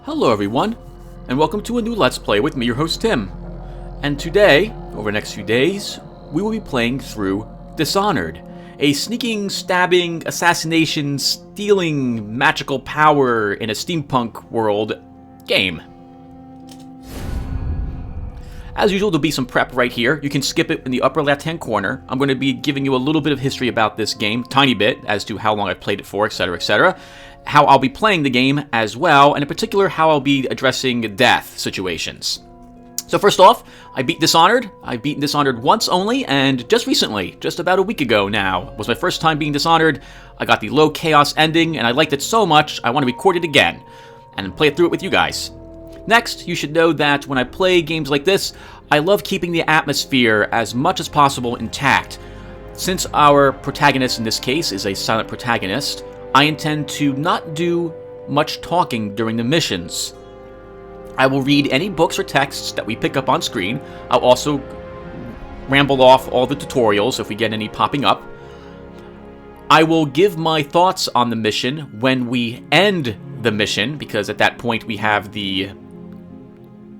Hello everyone, and welcome to a new Let's Play with me, your host Tim. And today, over the next few days, we will be playing through Dishonored, a sneaking, stabbing, assassination, stealing magical power in a steampunk world game. As usual, there'll be some prep right here. You can skip it in the upper left-hand corner. I'm going to be giving you a little bit of history about this game, tiny bit, as to how long I've played it for, etc., etc., how I'll be playing the game as well, and in particular, how I'll be addressing death situations. So first off, I beat Dishonored. I've beaten Dishonored once only, and just recently, just about a week ago now, was my first time being Dishonored. I got the low chaos ending, and I liked it so much, I want to record it again, and play it through it with you guys. Next, you should know that when I play games like this, I love keeping the atmosphere as much as possible intact. Since our protagonist in this case is a silent protagonist, I intend to not do much talking during the missions. I will read any books or texts that we pick up on screen. I'll also ramble off all the tutorials if we get any popping up. I will give my thoughts on the mission when we end the mission, because at that point we have the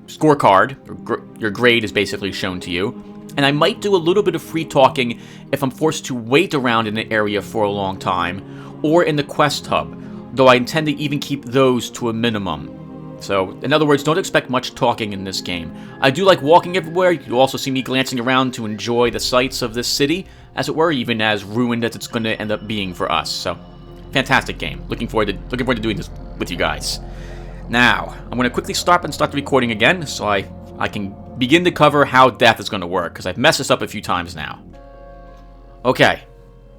scorecard. Your grade is basically shown to you. And I might do a little bit of free talking if I'm forced to wait around in an area for a long time, or in the quest hub, though I intend to even keep those to a minimum. So, in other words, don't expect much talking in this game. I do like walking everywhere. You'll also see me glancing around to enjoy the sights of this city, as it were, even as ruined as it's going to end up being for us. So, fantastic game. Looking forward to doing this with you guys. Now, I'm going to quickly start the recording again, so I can begin to cover how death is going to work, because I've messed this up a few times now. Okay,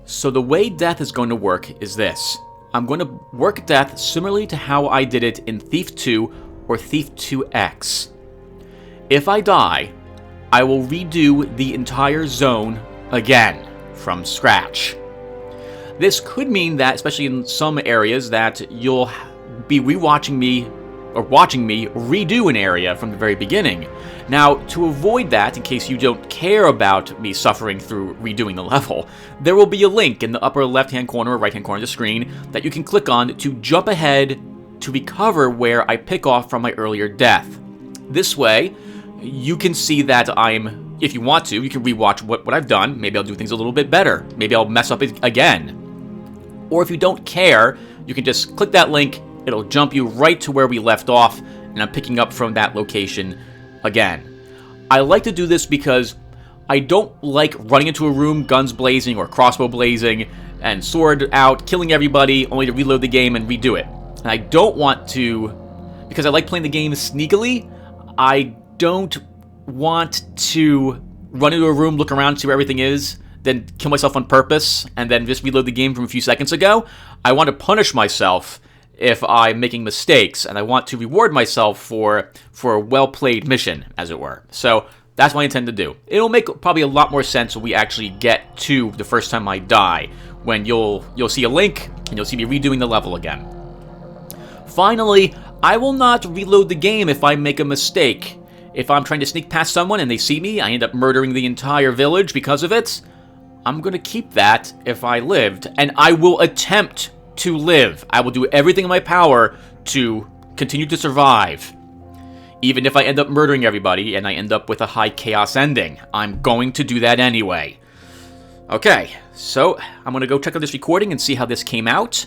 so the way death is going to work is this. I'm going to work death similarly to how I did it in Thief 2 or Thief 2X. If I die, I will redo the entire zone again, from scratch. This could mean that, especially in some areas, that you'll be watching me redo an area from the very beginning. Now, to avoid that, in case you don't care about me suffering through redoing the level, there will be a link in the upper left-hand corner or right-hand corner of the screen that you can click on to jump ahead to recover where I pick off from my earlier death. This way, you can see that if you want to, you can rewatch what I've done. Maybe I'll do things a little bit better. Maybe I'll mess up it again. Or if you don't care, you can just click that link. It'll jump you right to where we left off, and I'm picking up from that location again. I like to do this because I don't like running into a room, guns blazing or crossbow blazing, and sword out, killing everybody, only to reload the game and redo it. And I don't want to, because I like playing the game sneakily, I don't want to run into a room, look around, see where everything is, then kill myself on purpose, and then just reload the game from a few seconds ago. I want to punish myself if I'm making mistakes, and I want to reward myself for a well-played mission, as it were. So that's what I intend to do. It'll make probably a lot more sense when we actually get to the first time I die, when you'll see a link, and you'll see me redoing the level again. Finally, I will not reload the game if I make a mistake. If I'm trying to sneak past someone and they see me, I end up murdering the entire village because of it, I'm going to keep that if I lived, and I will attempt to live. I will do everything in my power to continue to survive. Even if I end up murdering everybody and I end up with a high chaos ending, I'm going to do that anyway. Okay, so I'm going to go check out this recording and see how this came out.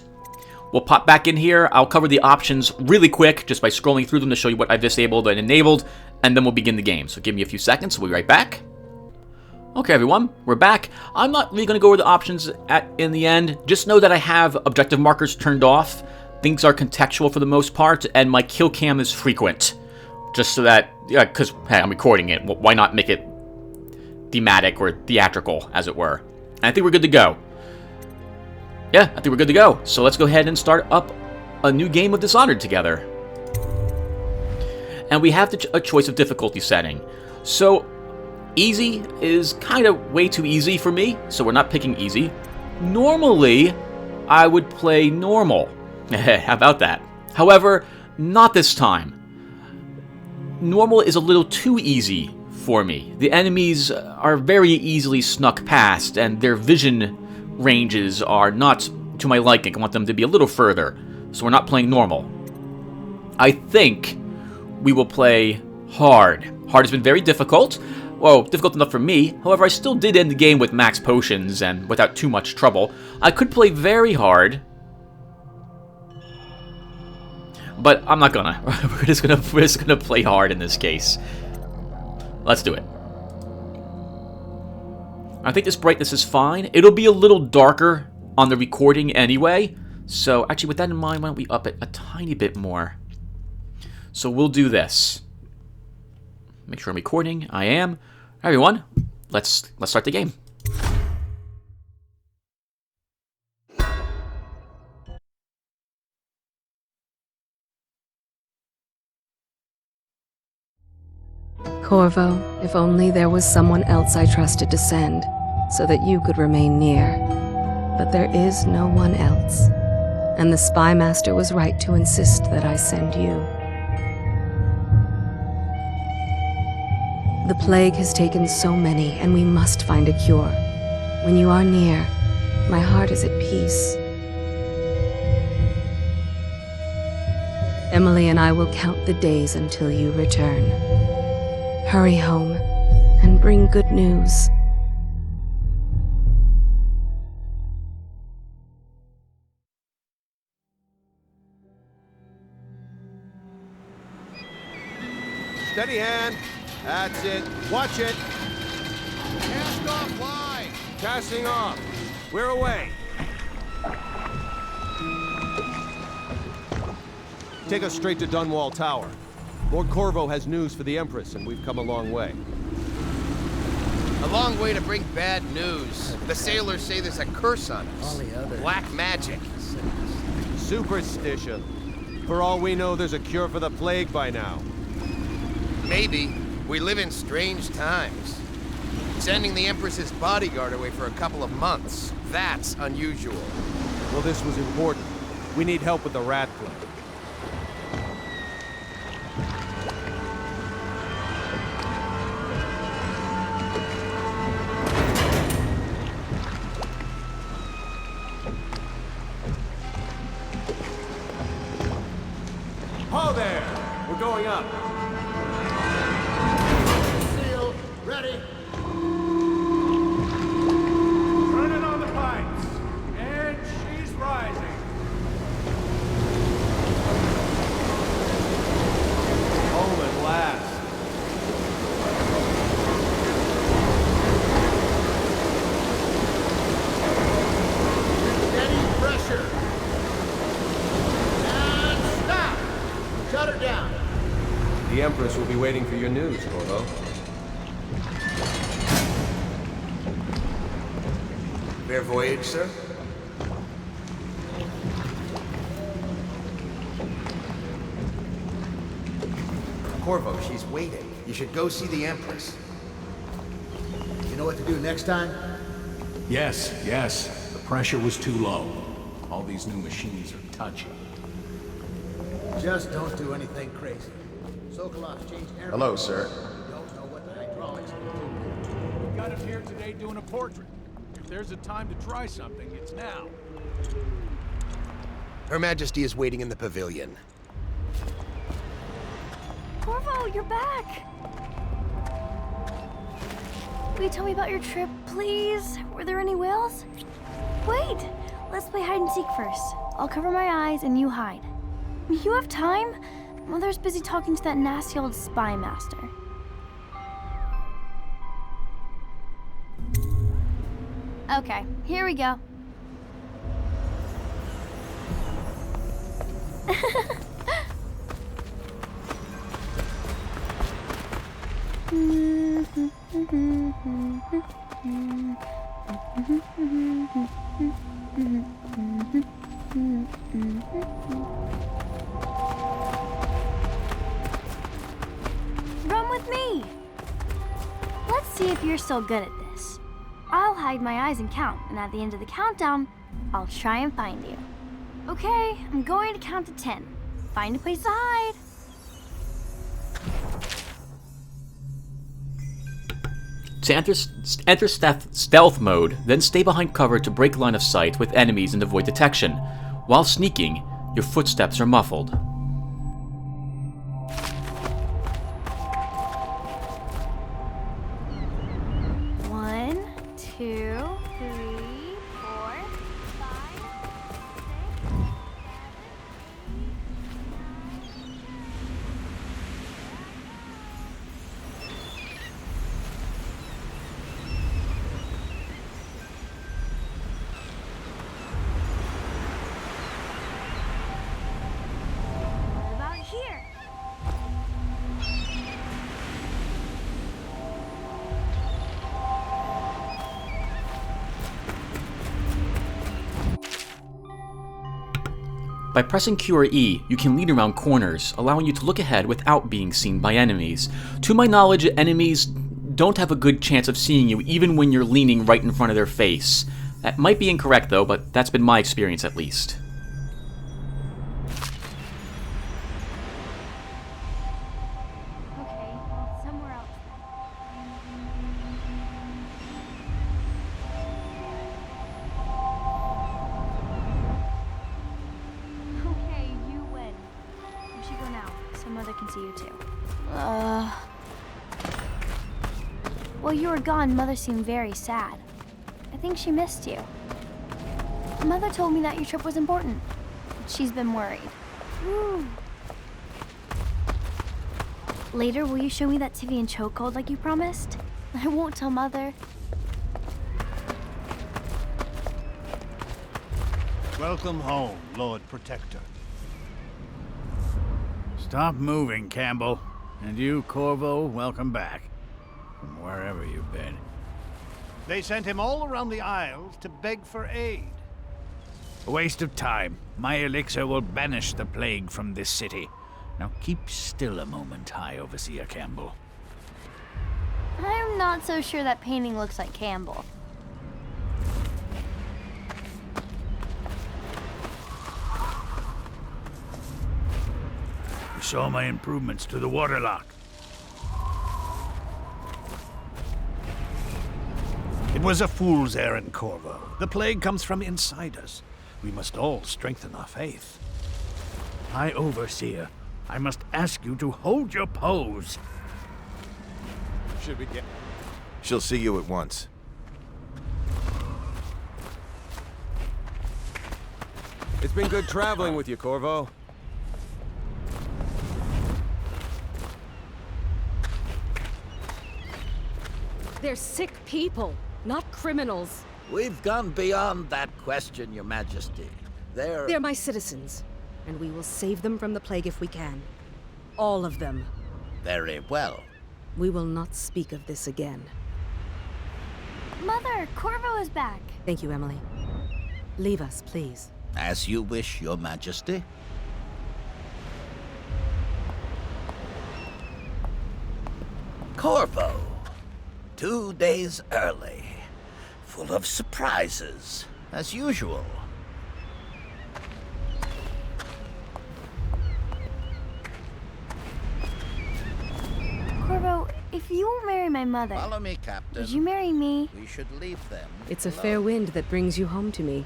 We'll pop back in here. I'll cover the options really quick just by scrolling through them to show you what I've disabled and enabled, and then we'll begin the game. So give me a few seconds. We'll be right back. Okay, everyone, we're back. I'm not really going to go over the options in the end. Just know that I have objective markers turned off. Things are contextual for the most part, and my kill cam is frequent. Just so that, because, hey, I'm recording it. Why not make it thematic or theatrical, as it were? And I think we're good to go. Yeah, I think we're good to go. So let's go ahead and start up a new game of Dishonored together. And we have a choice of difficulty setting. So easy is kind of way too easy for me, so we're not picking easy. Normally, I would play normal. How about that? However, not this time. Normal is a little too easy for me. The enemies are very easily snuck past, and their vision ranges are not to my liking. I want them to be a little further, so we're not playing normal. I think we will play hard. Hard has been very difficult. Well, difficult enough for me. However, I still did end the game with max potions and without too much trouble. I could play very hard, but I'm not gonna. We're just gonna play hard in this case. Let's do it. I think this brightness is fine. It'll be a little darker on the recording anyway. So actually, with that in mind, why don't we up it a tiny bit more? So we'll do this. Make sure I'm recording. I am. Everyone, let's start the game. Carvo, if only there was someone else I trusted to send, so that you could remain near. But there is no one else, and the Spy Master was right to insist that I send you. The plague has taken so many, and we must find a cure. When you are near, my heart is at peace. Emily and I will count the days until you return. Hurry home, and bring good news. Steady hand. That's it. Watch it. Cast off line. Casting off. We're away. Take us straight to Dunwall Tower. Lord Carvo has news for the Empress, and we've come a long way. A long way to bring bad news. The sailors say there's a curse on us. Black magic. Superstition. For all we know, there's a cure for the plague by now. Maybe. We live in strange times. Sending the Empress's bodyguard away for a couple of months. That's unusual. Well, this was important. We need help with the rat plague. Ho there! We're going up. Seal, ready. Turning on the pipes. And she's rising. Home at last. Steady pressure. And stop. Shut her down. The Empress will be waiting for your news, Carvo. Fair voyage, sir. Carvo, she's waiting. You should go see the Empress. You know what to do next time? Yes, yes. The pressure was too low. All these new machines are touchy. Just don't do anything crazy. Sokolov changed air. Hello, sir. Don't know what the hydraulics do. We got him here today doing a portrait. If there's a time to try something, it's now. Her Majesty is waiting in the pavilion. Carvo, you're back! Will you tell me about your trip, please? Were there any whales? Wait! Let's play hide and seek first. I'll cover my eyes and you hide. You have time? Mother's busy talking to that nasty old spy master. Okay, here we go. Run with me! Let's see if you're still good at this. I'll hide my eyes and count, and at the end of the countdown, I'll try and find you. Okay, I'm going to count to 10. Find a place to hide. To enter stealth mode, then stay behind cover to break line of sight with enemies and avoid detection. While sneaking, your footsteps are muffled. By pressing Q or E, you can lean around corners, allowing you to look ahead without being seen by enemies. To my knowledge, enemies don't have a good chance of seeing you even when you're leaning right in front of their face. That might be incorrect though, but that's been my experience at least. Okay, somewhere else. Okay, you win. We should go now, so Mother can see you too. While you were gone, Mother seemed very sad. I think she missed you. Mother told me that your trip was important. She's been worried. Woo. Later, will you show me that Tivian chokehold like you promised? I won't tell Mother. Welcome home, Lord Protector. Stop moving, Campbell. And you, Carvo, welcome back. From wherever you've been. They sent him all around the Isles to beg for aid. A waste of time. My elixir will banish the plague from this city. Now keep still a moment, High Overseer Campbell. I'm not so sure that painting looks like Campbell. You saw my improvements to the waterlock. It was a fool's errand, Carvo. The plague comes from inside us. We must all strengthen our faith. High Overseer, I must ask you to hold your pose. Should we get... She'll see you at once. It's been good traveling with you, Carvo. They're sick people, not criminals. We've gone beyond that question, Your Majesty. They're my citizens, and we will save them from the plague if we can. All of them. Very well. We will not speak of this again. Mother, Carvo is back. Thank you, Emily. Leave us, please. As you wish, Your Majesty. Carvo. 2 days early. Full of surprises, as usual. Carvo, if you won't marry my mother, Follow me, Captain. would you marry me? We should leave them. It's a alone. fair wind that brings you home to me.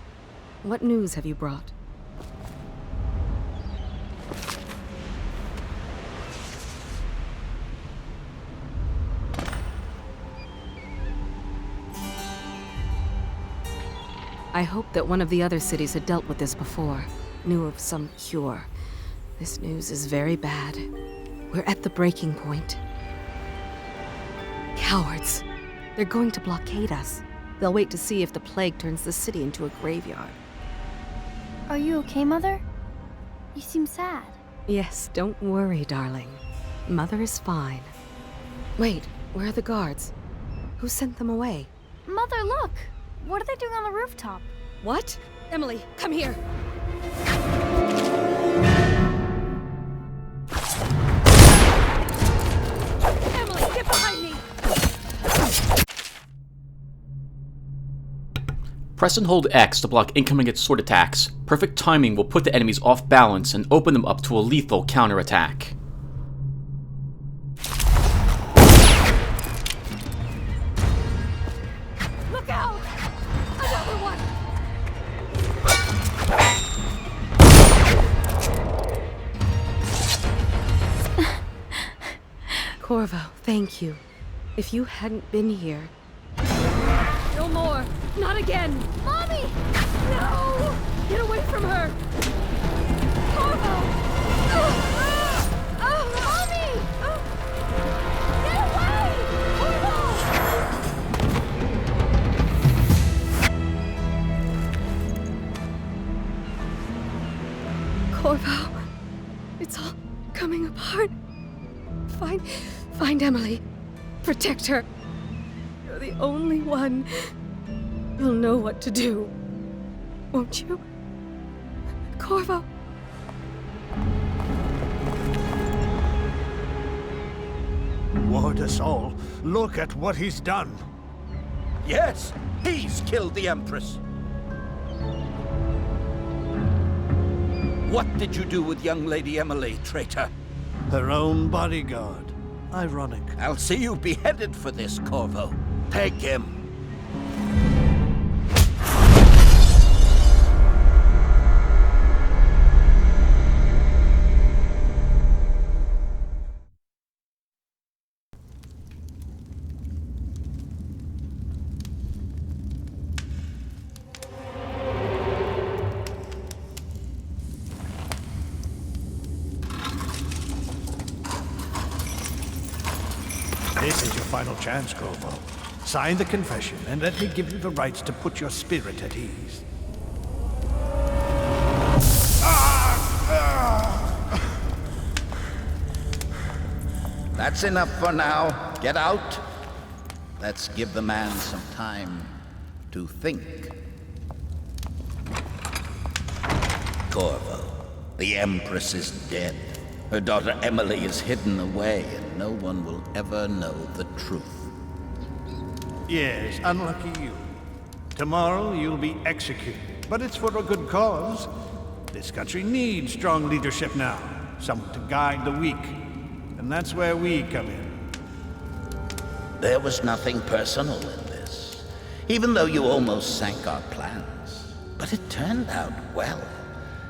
What news have you brought? I hoped that one of the other cities had dealt with this before, knew of some cure. This news is very bad. We're at the breaking point. Cowards! They're going to blockade us. They'll wait to see if the plague turns the city into a graveyard. Are you okay, Mother? You seem sad. Yes, don't worry, darling. Mother is fine. Wait, where are the guards? Who sent them away? Mother, look! What are they doing on the rooftop? What? Emily, come here! Emily, get behind me! Press and hold X to block incoming sword attacks. Perfect timing will put the enemies off balance and open them up to a lethal counterattack. Look out! Another one! Carvo, thank you. If you hadn't been here... No more! Not again! Mommy! No! Get away from her! Carvo! Mommy! Get away! Carvo, it's all coming apart. Find Emily. Protect her. You're the only one. You'll know what to do. Won't you? Carvo, reward us all. Look at what he's done. Yes, he's killed the Empress. What did you do with young Lady Emily, traitor? Her own bodyguard. Ironic. I'll see you beheaded for this, Carvo. Take him. This is your final chance, Carvo. Sign the confession, and let me give you the rights to put your spirit at ease. That's enough for now. Get out. Let's give the man some time to think. Carvo, the Empress is dead. Her daughter Emily is hidden away, and no one will ever know the truth. Yes, unlucky you. Tomorrow you'll be executed, but it's for a good cause. This country needs strong leadership now, someone to guide the weak. And that's where we come in. There was nothing personal in this, even though you almost sank our plans. But it turned out well.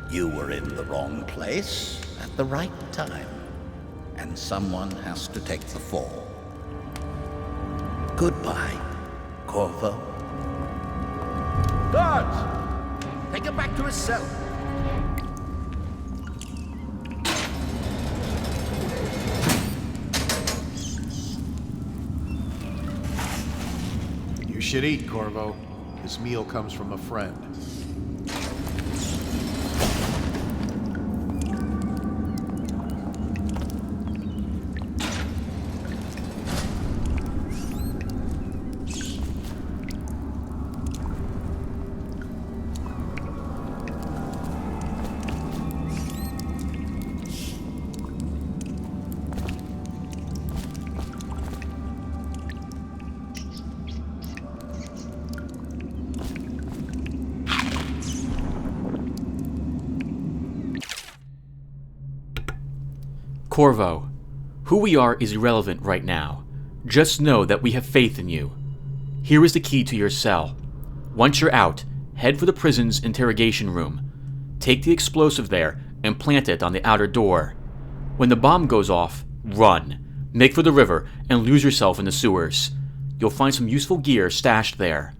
You were in the wrong place at the right time, and someone has to take the fall. Goodbye, Carvo. Guards! Take him back to his cell. You should eat, Carvo. This meal comes from a friend. Carvo, who we are is irrelevant right now. Just know that we have faith in you. Here is the key to your cell. Once you're out, head for the prison's interrogation room. Take the explosive there and plant it on the outer door. When the bomb goes off, run. Make for the river and lose yourself in the sewers. You'll find some useful gear stashed there.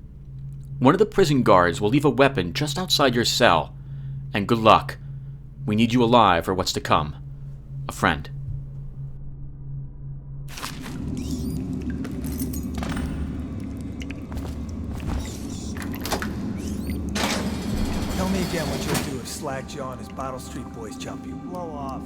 One of the prison guards will leave a weapon just outside your cell. And good luck. We need you alive for what's to come. A friend. Tell me again what you'll do if Slackjaw and his Bottle Street boys jump you. Blow off.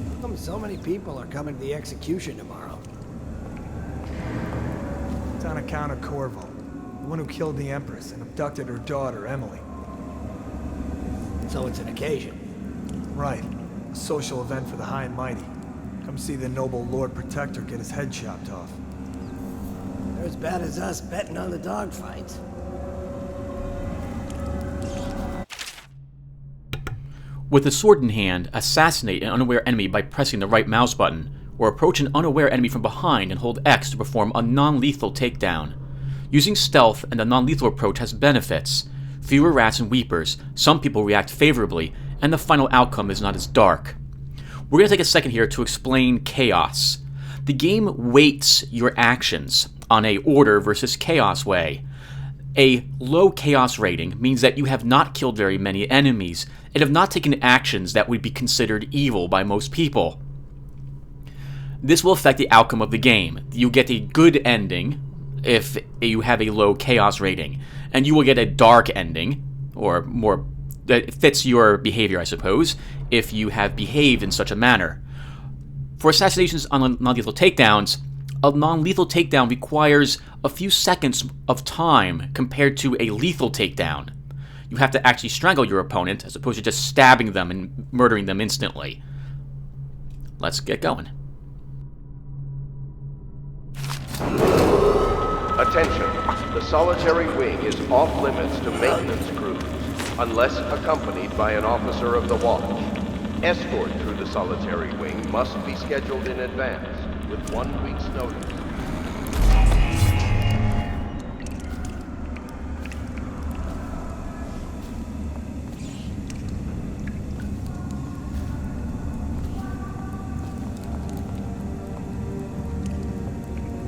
How come so many people are coming to the execution tomorrow? It's on account of Carvo, the one who killed the Empress and abducted her daughter, Emily. So it's an occasion. Right. A social event for the high and mighty. Come see the noble Lord Protector get his head chopped off. They're as bad as us betting on the dogfights. With a sword in hand, assassinate an unaware enemy by pressing the right mouse button, or approach an unaware enemy from behind and hold X to perform a non-lethal takedown. Using stealth and a non-lethal approach has benefits. Fewer rats and weepers, some people react favorably, and the final outcome is not as dark. We're going to take a second here to explain chaos. The game weights your actions on a order versus chaos way. A low chaos rating means that you have not killed very many enemies and have not taken actions that would be considered evil by most people. This will affect the outcome of the game. You get a good ending if you have a low chaos rating, and you will get a dark ending, or more that fits your behavior, I suppose, if you have behaved in such a manner. For assassinations on non-lethal takedowns, a non-lethal takedown requires a few seconds of time compared to a lethal takedown. You have to actually strangle your opponent as opposed to just stabbing them and murdering them instantly. Let's get going. Attention. The solitary wing is off limits to maintenance crews, unless accompanied by an officer of the watch. Escort through the solitary wing must be scheduled in advance, with 1 week's notice.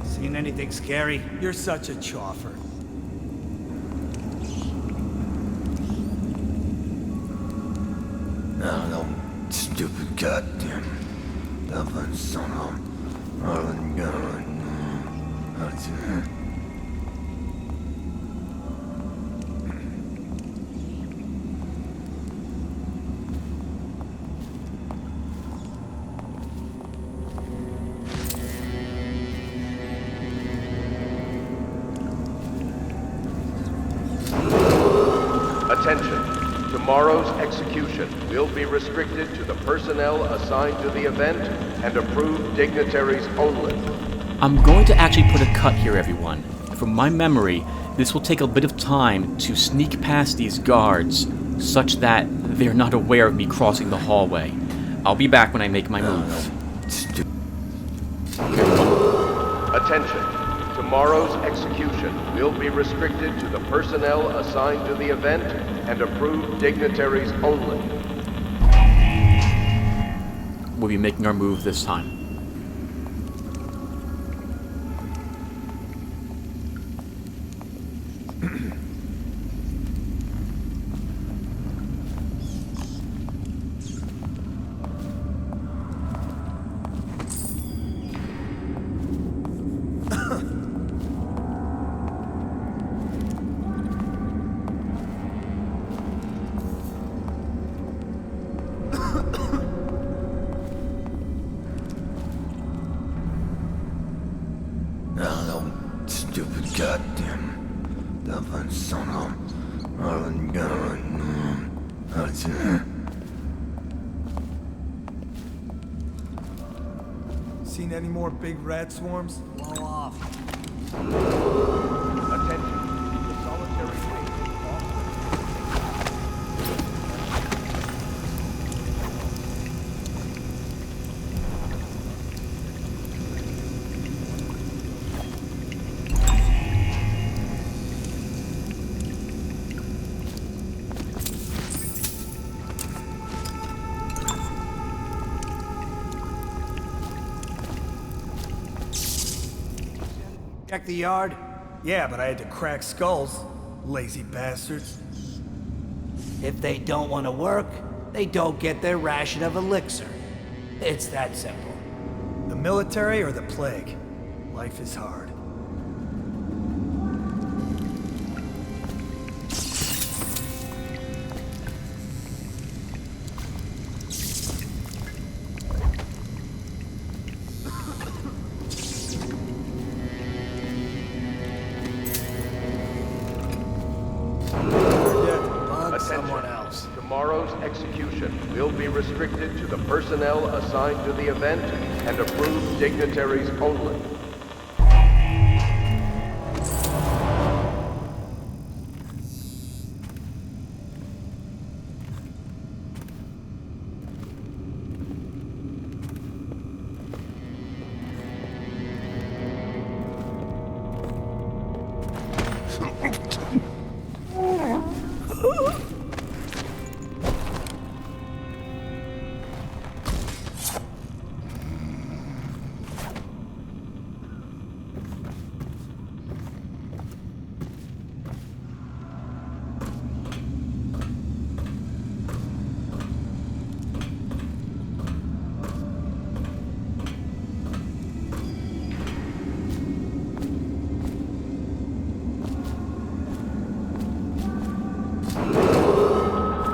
Seen anything scary? You're such a choffer. No, stupid goddamn. That son of Attention. Tomorrow's execution will be restricted to the personnel assigned to the event and approved dignitaries only. I'm going to actually put a cut here, everyone. From my memory, this will take a bit of time to sneak past these guards, such that they're not aware of me crossing the hallway. I'll be back when I make my move. Attention. Tomorrow's execution will be restricted to the personnel assigned to the event and approved dignitaries only. We'll be making our move this time. stupid goddamn. That son of Seen any more big rat swarms? Blow off. Attention. The solitary wing is off. Check the yard? Yeah, but I had to crack skulls. Lazy bastards. If they don't want to work, they don't get their ration of elixir. It's that simple. The military or the plague? Life is hard. Someone else. Tomorrow's execution will be restricted to the personnel assigned to the event and approved dignitaries only.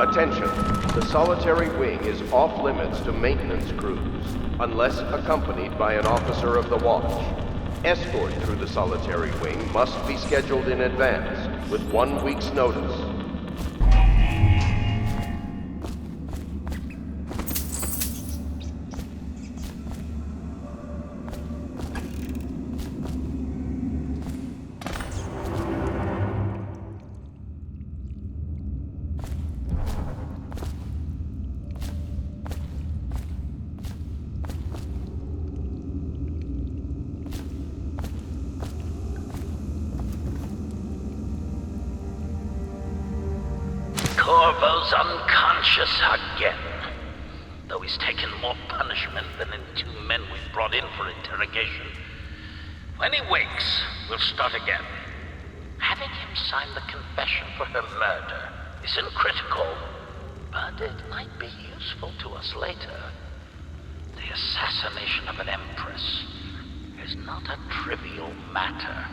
Attention. The solitary wing is off limits to maintenance crews, unless accompanied by an officer of the watch. Escort through the solitary wing must be scheduled in advance, with 1 week's notice. Carvo's unconscious again. Though he's taken more punishment than the 2 men we brought in for interrogation. When he wakes, we'll start again. Having him sign the confession for her murder isn't critical, but it might be useful to us later. The assassination of an Empress is not a trivial matter.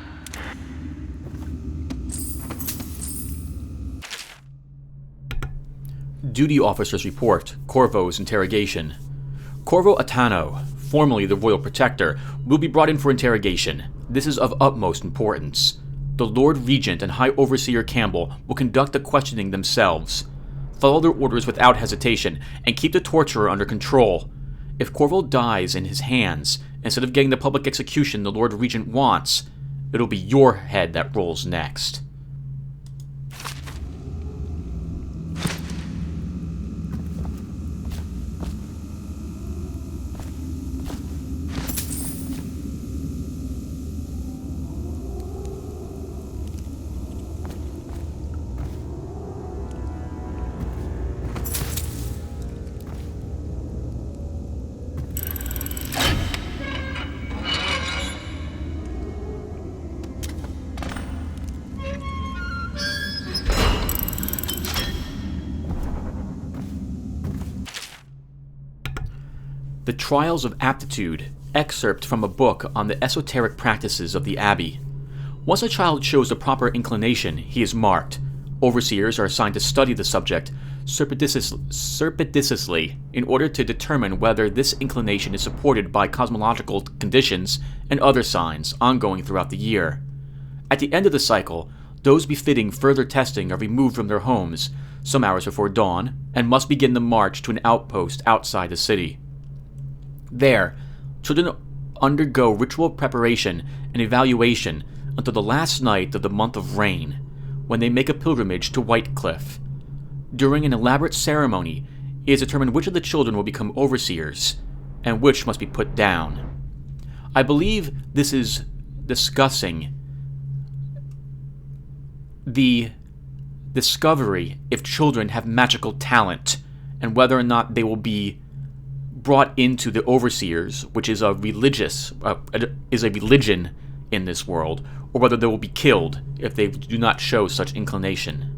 Duty Officer's Report, Carvo's Interrogation. Carvo Attano, formerly the Royal Protector, will be brought in for interrogation. This is of utmost importance. The Lord Regent and High Overseer Campbell will conduct the questioning themselves. Follow their orders without hesitation, and keep the torturer under control. If Carvo dies in his hands, instead of getting the public execution the Lord Regent wants, it'll be your head that rolls next. The Trials of Aptitude, excerpt from a book on the esoteric practices of the Abbey. Once a child shows the proper inclination, he is marked. Overseers are assigned to study the subject surreptitiously in order to determine whether this inclination is supported by cosmological conditions and other signs ongoing throughout the year. At the end of the cycle, those befitting further testing are removed from their homes some hours before dawn and must begin the march to an outpost outside the city. There, children undergo ritual preparation and evaluation until the last night of the month of rain, when they make a pilgrimage to Whitecliff. During an elaborate ceremony, it is determined which of the children will become overseers, and which must be put down. I believe this is discussing the discovery if children have magical talent, and whether or not they will be brought into the overseers, which is a religion in this world, or whether they will be killed if they do not show such inclination.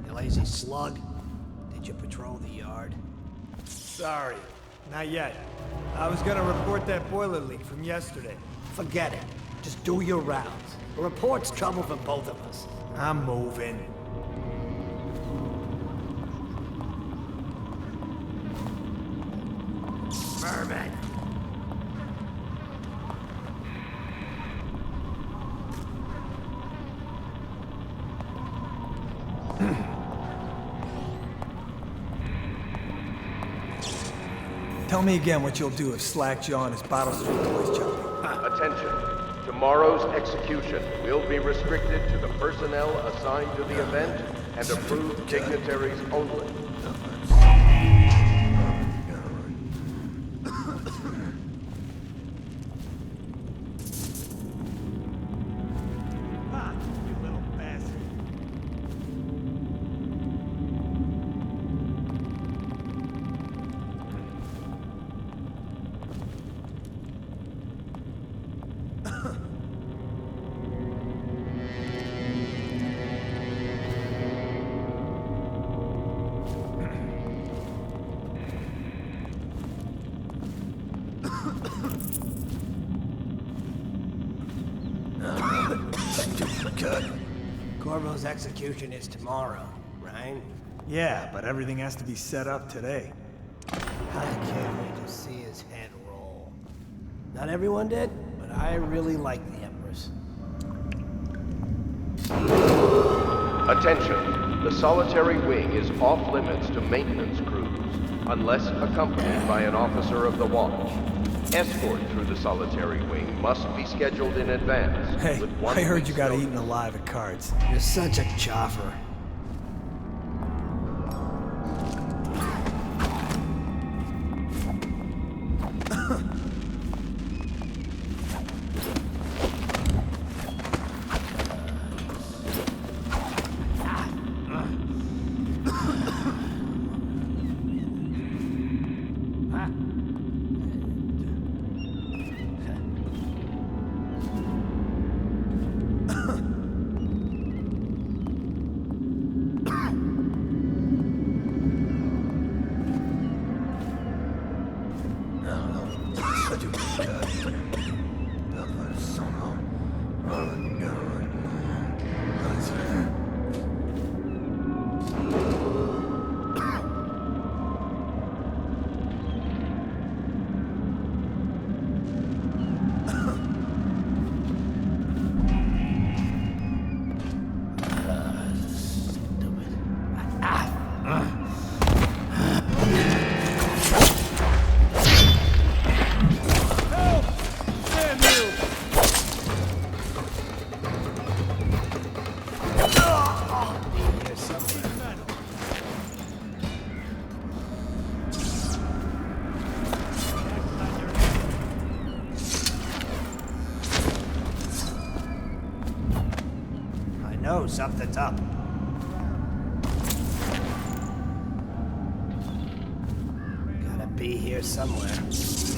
You lazy slug. Did you patrol the yard? Sorry, not yet. I was gonna report that boiler leak from yesterday. Forget it. Just do your rounds. A report's trouble for both of us. I'm moving. Merman. Tell me again what you'll do if Slackjaw and his Bottle Street boys jump you. Attention. Tomorrow's execution will be restricted to the personnel assigned to the event and approved dignitaries only. Carvo's execution is tomorrow, right? Yeah, but everything has to be set up today. I can't wait to see his head roll. Not everyone did, but I really like the Empress. Attention. The solitary wing is off limits to maintenance crews, unless accompanied by an officer of the watch. Escort through the solitary wing must be scheduled in advance. Hey, with 1 I heard week's you got notice. eaten alive at cards. You're such a choffer. Something's up. Gotta be here somewhere.